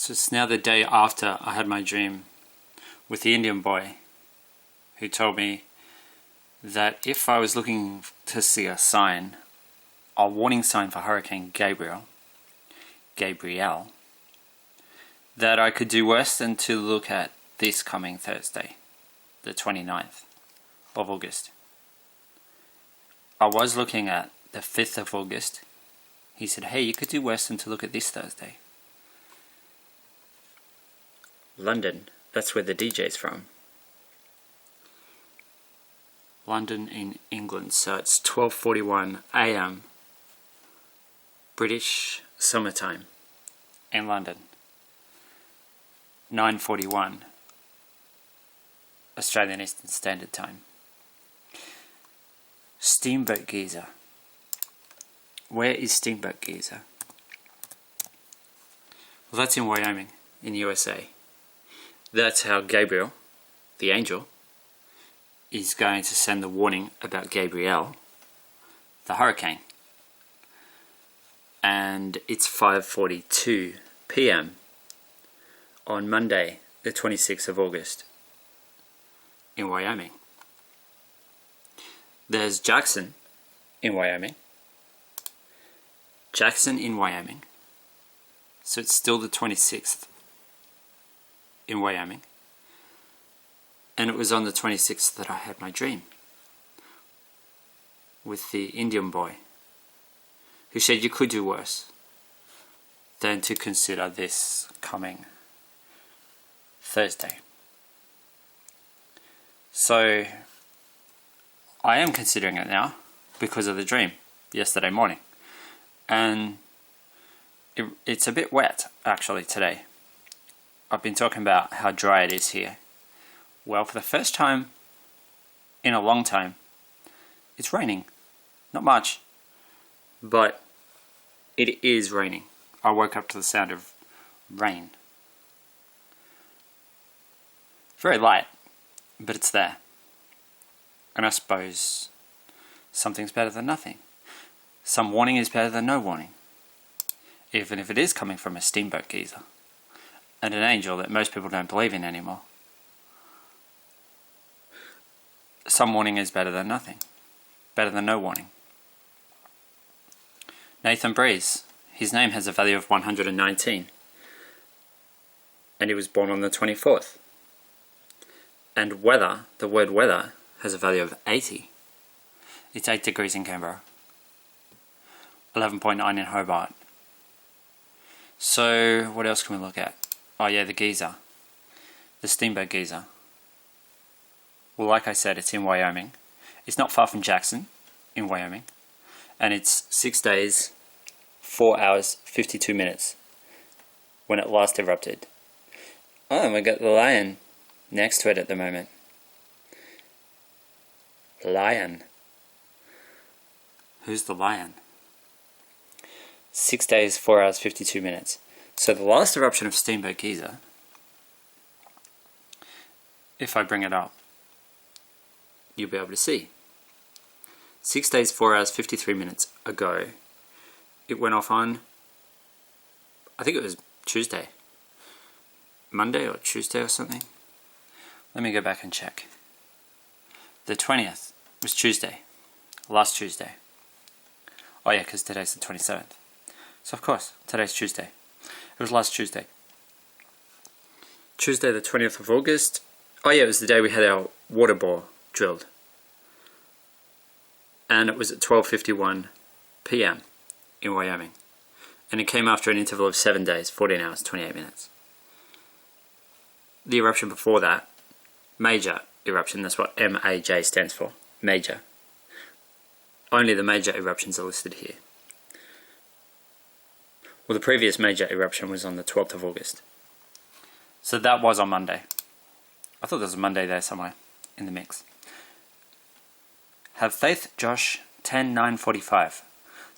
So it's now the day after I had my dream with the Indian boy who told me that if I was looking to see a sign, a warning sign for Hurricane Gabrielle, that I could do worse than to look at this coming Thursday, the 29th of August. I was looking at the 5th of August. He said, hey, you could do worse than to look at this Thursday. London, that's where the DJ's from. London in England, so it's 12:41 AM British summertime in London. 9:41 Australian Eastern Standard Time. Steamboat Geyser. Where is Steamboat Geyser? Well, that's in Wyoming, in USA. That's how Gabrielle, the angel, is going to send the warning about Gabrielle, the hurricane. And it's 5:42 PM on Monday, the 26th of August, in Wyoming. There's Jackson in Wyoming. Jackson in Wyoming. So it's still the 26th in Wyoming. And it was on the 26th that I had my dream with the Indian boy who said you could do worse than to consider this coming Thursday. So I am considering it now because of the dream yesterday morning. And it's a bit wet actually today. I've been talking about how dry it is here. Well, for the first time in a long time, it's raining. Not much, but it is raining. I woke up to the sound of rain. Very light, but it's there. And I suppose something's better than nothing. Some warning is better than no warning. Even if it is coming from a steamboat geyser and an angel that most people don't believe in anymore. Some warning is better than nothing. Better than no warning. Nathan Breeze. His name has a value of 119. And he was born on the 24th. And weather, the word weather, has a value of 80. It's 8 degrees in Canberra. 11.9 in Hobart. So, what else can we look at? Oh yeah, the geyser. The steamboat geyser. Well, like I said, it's in Wyoming. It's not far from Jackson, in Wyoming. And it's 6 days, 4 hours, 52 minutes when it last erupted. Oh, and we got the lion next to it at the moment. Lion. Who's the lion? 6 days, 4 hours, 52 minutes. So the last eruption of Steamboat Geyser, if I bring it up, you'll be able to see. 6 days, 4 hours, 53 minutes ago, it went off on, I think it was Tuesday. Monday or Tuesday or something. Let me go back and check. The 20th was Tuesday. Last Tuesday. Oh yeah, because today's the 27th. So of course, today's Tuesday. It was last Tuesday. Tuesday the 20th of August. Oh yeah, it was the day we had our water bore drilled. And it was at 12:51 PM in Wyoming. And it came after an interval of 7 days, 14 hours, 28 minutes. The eruption before that, major eruption, that's what MAJ stands for, major. Only the major eruptions are listed here. Well, the previous major eruption was on the 12th of August. So that was on Monday. I thought there was a Monday there somewhere in the mix. Have faith, Josh, 10/9/45.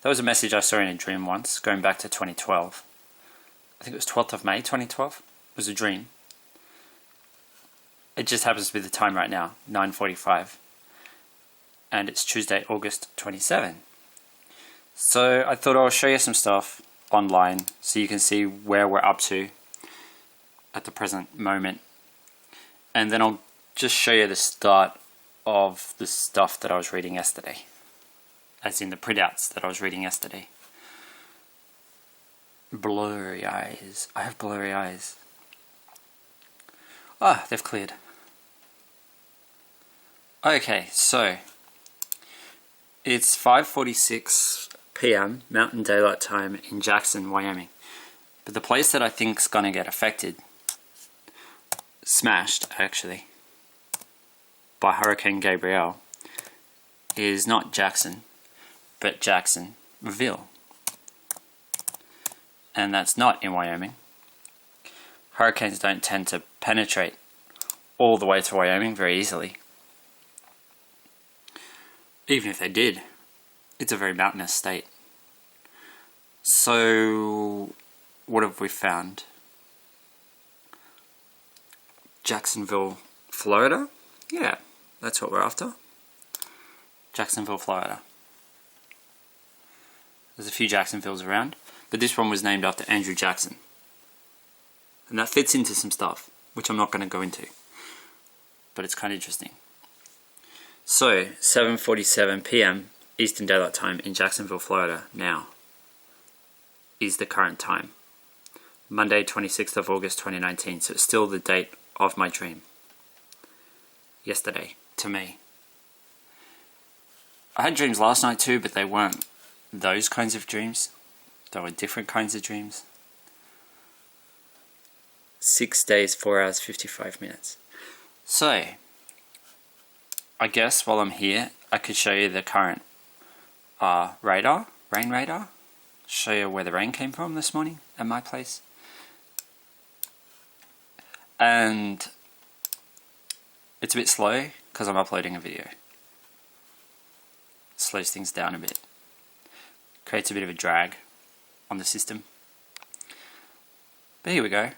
That was a message I saw in a dream once, going back to 2012. I think it was 12th of May, 2012. It was a dream. It just happens to be the time right now, 9:45. And it's Tuesday, August 27. So I thought I'll show you some stuff online so you can see where we're up to at the present moment. And then I'll just show you the start of the stuff that I was reading yesterday. As in the printouts that I was reading yesterday. Blurry eyes. I have blurry eyes. Ah, they've cleared. Okay, so it's 5:46 p.m. Mountain Daylight Time in Jackson, Wyoming. But the place that I think is going to get affected, smashed actually, by Hurricane Gabrielle is not Jackson, but Jacksonville. And that's not in Wyoming. Hurricanes don't tend to penetrate all the way to Wyoming very easily. Even if they did, it's a very mountainous state. So, what have we found? Jacksonville, Florida? Yeah, that's what we're after. Jacksonville, Florida. There's a few Jacksonvilles around, but this one was named after Andrew Jackson. And that fits into some stuff, which I'm not going to go into. But it's kind of interesting. So, 7:47 p.m. Eastern Daylight Time in Jacksonville, Florida now is the current time. Monday, 26th of August 2019. So it's still the date of my dream. Yesterday, to me. I had dreams last night too, but they weren't those kinds of dreams. They were different kinds of dreams. 6 days, 4 hours, 55 minutes. So, I guess while I'm here, I could show you the current rain radar. Show you where the rain came from this morning at my place. And it's a bit slow because I'm uploading a video. Slows things down a bit. Creates a bit of a drag on the system. But here we go.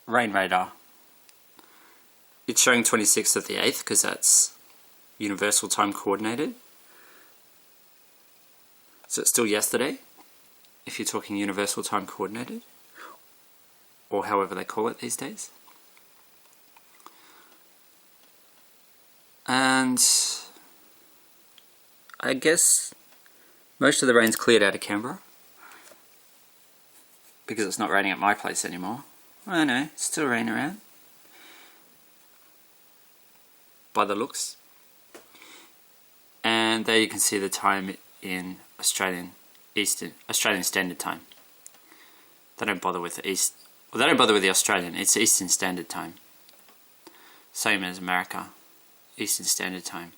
Rain radar. It's showing 26th of the 8th because that's Universal Time Coordinated. So it's still yesterday, if you're talking Universal Time Coordinated, or however they call it these days. And I guess most of the rain's cleared out of Canberra because it's not raining at my place anymore. I know, it's still raining around by the looks. And there you can see the time in Australian Standard Time. They don't bother with the they don't bother with the Australian, it's Eastern Standard Time. Same as America, Eastern Standard Time.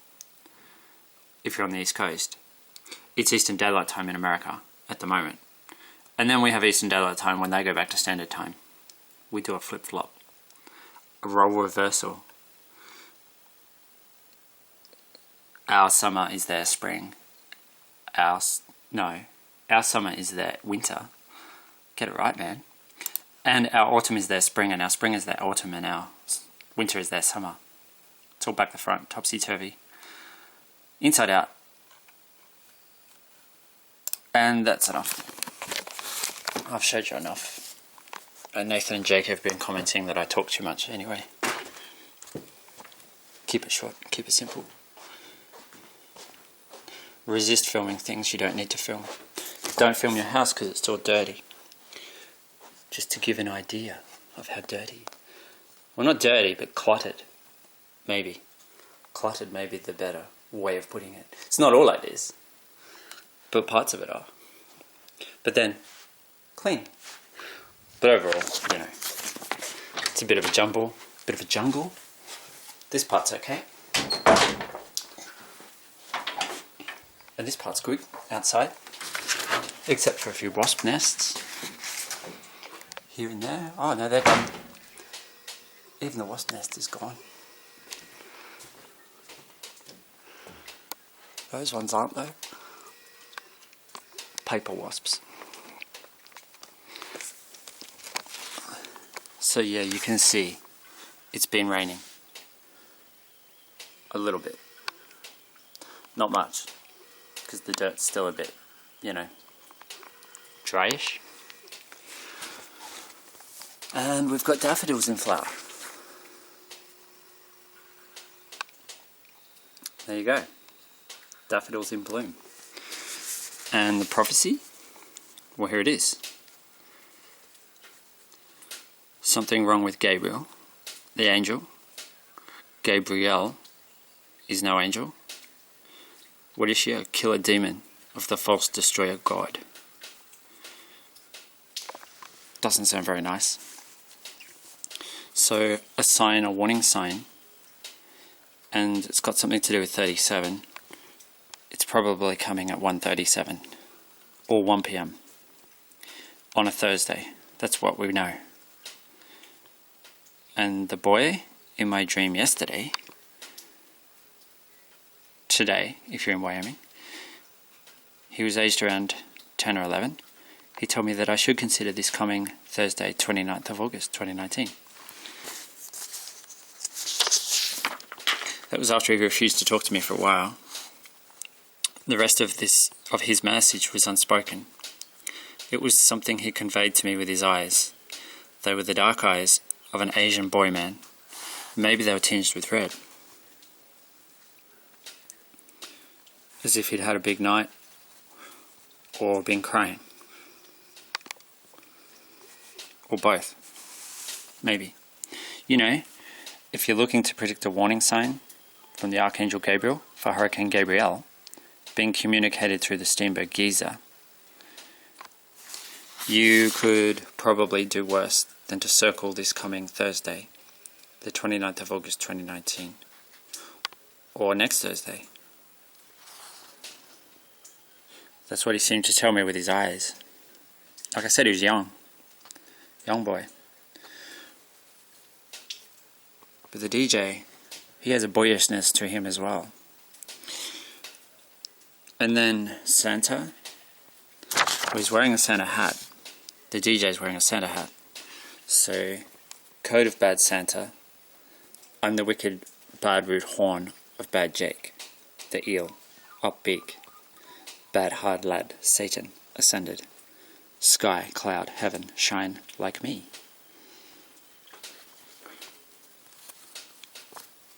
If you're on the East Coast, it's Eastern Daylight Time in America at the moment. And then we have Eastern Daylight Time when they go back to Standard Time. We do a flip-flop, a role reversal. Our summer is their spring. Our summer is their winter. Get it right, man. And our autumn is their spring, and our spring is their autumn, and our winter is their summer. It's all back to front, topsy-turvy. Inside out. And that's enough. I've showed you enough. And Nathan and Jake have been commenting that I talk too much anyway. Keep it short, keep it simple. Resist filming things you don't need to film. Don't film your house because it's all dirty. Just to give an idea of how dirty. Well, not dirty, but cluttered. Maybe. Cluttered may be the better way of putting it. It's not all it is, but parts of it are. But then, clean. But overall, you know, it's a bit of a jumble, bit of a jungle. This part's okay. And this part's good, outside. Except for a few wasp nests. Here and there. Oh no, they're gone. Even the wasp nest is gone. Those ones aren't though. Paper wasps. So yeah, you can see it's been raining. A little bit. Not much. Because the dirt's still a bit, you know, dryish. And we've got daffodils in flower. There you go. Daffodils in bloom. And the prophecy? Well, here it is. Something wrong with Gabriel, the angel. Gabrielle is no angel. What is she? A killer demon of the false destroyer god. Doesn't sound very nice. So a sign, a warning sign, and it's got something to do with 37. It's probably coming at 1:37 or 1 p.m. on a Thursday. That's what we know. And the boy in my dream yesterday, today, if you're in Wyoming, he was aged around 10 or 11. He told me that I should consider this coming Thursday, 29th of August, 2019. That was after he refused to talk to me for a while. The rest of his message was unspoken. It was something he conveyed to me with his eyes. They were the dark eyes of an Asian boy man. Maybe they were tinged with red. As if he'd had a big night or been crying. Or both. Maybe. You know, if you're looking to predict a warning sign from the Archangel Gabriel for Hurricane Gabrielle being communicated through the steamboat Giza, you could probably do worse than to circle this coming Thursday, the 29th of August 2019, or next Thursday. That's what he seemed to tell me with his eyes. Like I said, he was young boy. But the DJ, he has a boyishness to him as well. And then Santa, well, he's wearing a Santa hat. The DJ's wearing a Santa hat. So, code of bad Santa, I'm the wicked bad rude horn of bad Jake, the eel, up big, bad hard lad, Satan, ascended, sky, cloud, heaven, shine like me.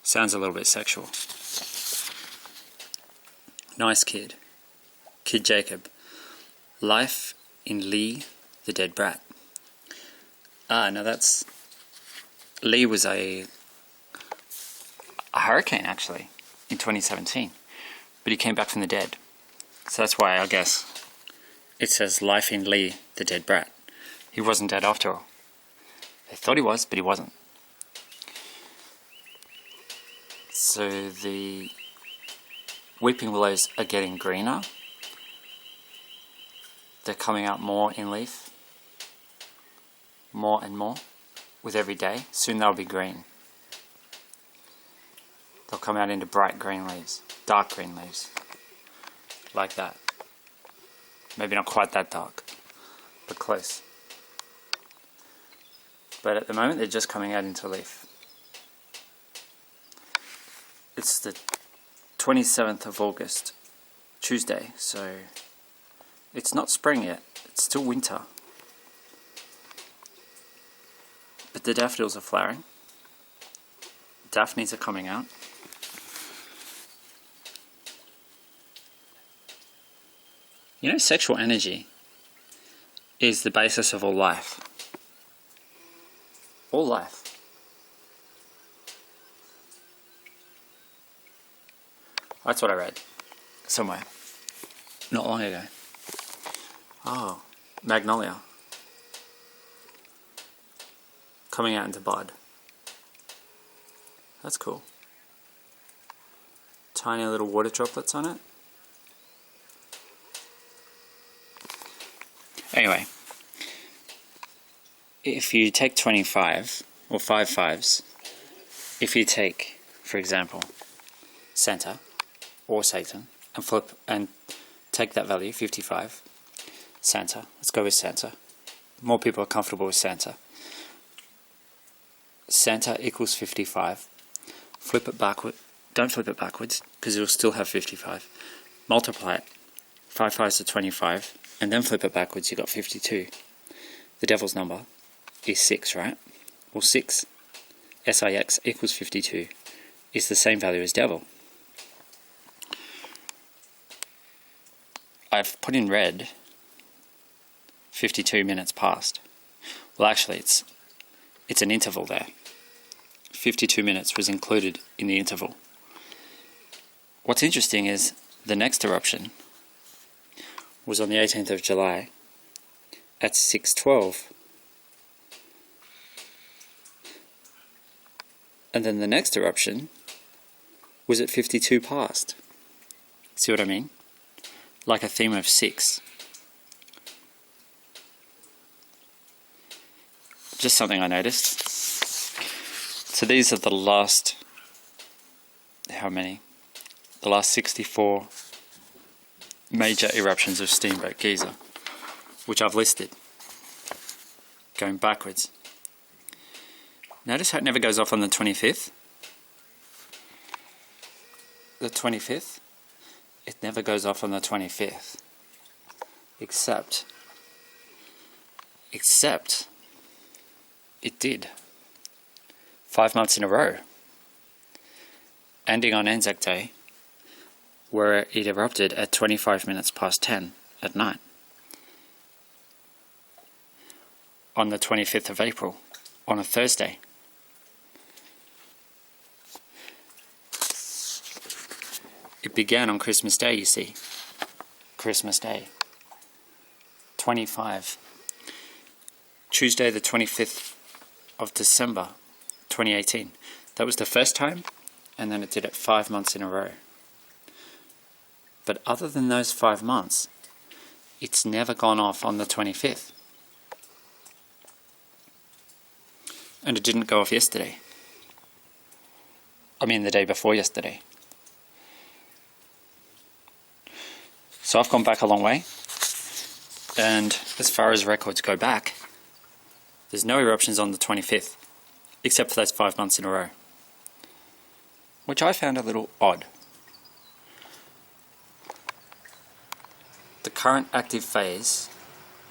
Sounds a little bit sexual. Nice kid. Kid Jacob. Life in Lee, the dead brat. No, that's... Lee was a hurricane, actually, in 2017. But he came back from the dead. So that's why, I guess, it says Life in Lee, the dead brat. He wasn't dead after all. They thought he was, but he wasn't. So the weeping willows are getting greener. They're coming out more in leaf. More and more with every day. Soon they'll be green. They'll come out into bright green leaves. Dark green leaves. Like that. Maybe not quite that dark, but close. But at the moment they're just coming out into leaf. It's the 27th of August, Tuesday, so it's not spring yet, it's still winter. But the daffodils are flowering. Daphnes are coming out. You know, sexual energy is the basis of all life. All life. That's what I read somewhere not long ago. Oh, magnolia coming out into bud. That's cool. Tiny little water droplets on it. Anyway, if you take 25 or 5 5s, if you take, for example, Santa or Satan and flip and take that value, 55, Santa, let's go with Santa. More people are comfortable with Santa. Santa equals 55. Flip it backward. Don't flip it backwards because it'll still have 55. Multiply it. 5 5s are 25. And then flip it backwards, you got 52. The devil's number. is 6, right? Well, 6, SIX equals 52, is the same value as devil. I've put in red 52 minutes past. Well, actually, it's an interval there. 52 minutes was included in the interval. What's interesting is the next eruption was on the 18th of July at 6:12. And then the next eruption was at 52 past. See what I mean? Like a theme of 6. Just something I noticed. So these are the last, how many? The last 64 major eruptions of Steamboat Geyser, which I've listed, going backwards. Notice how it never goes off on the 25th? The 25th? It never goes off on the 25th. Except it did. 5 months in a row. Ending on Anzac Day, where it erupted at 25 minutes past 10 at night. On the 25th of April, on a Thursday. It began on Christmas Day, you see. Christmas Day. 25. Tuesday the 25th of December, 2018. That was the first time, and then it did it 5 months in a row. But other than those 5 months, it's never gone off on the 25th. And it didn't go off yesterday. I mean the day before yesterday. So I've gone back a long way, and as far as records go back, there's no eruptions on the 25th, except for those 5 months in a row, which I found a little odd. The current active phase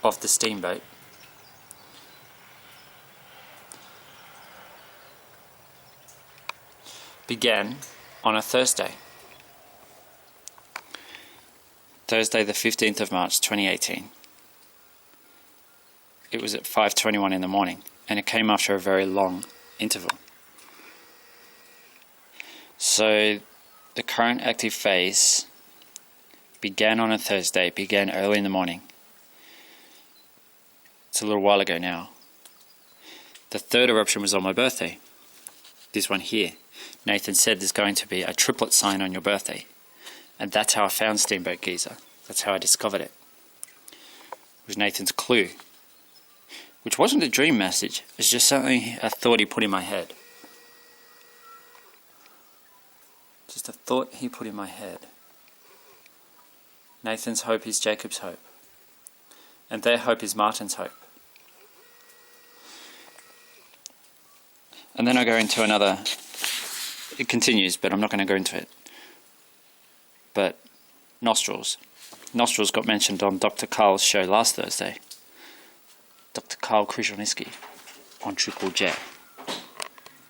of the steamboat began on a Thursday. Thursday the 15th of March 2018. It was at 5:21 in the morning, and it came after a very long interval. So the current active phase began on a Thursday, began early in the morning. It's a little while ago now. The third eruption was on my birthday. This one here. Nathan said there's going to be a triplet sign on your birthday. And that's how I found Steamboat Geyser. That's how I discovered it. It was Nathan's clue. Which wasn't a dream message. It's just something a thought he put in my head. Just a thought he put in my head. Nathan's hope is Jacob's hope. And their hope is Martin's hope. And then I go into another... It continues, but I'm not going to go into it. But nostrils. Nostrils got mentioned on Dr. Carl's show last Thursday. Dr. Carl Krzyzewski on Triple J.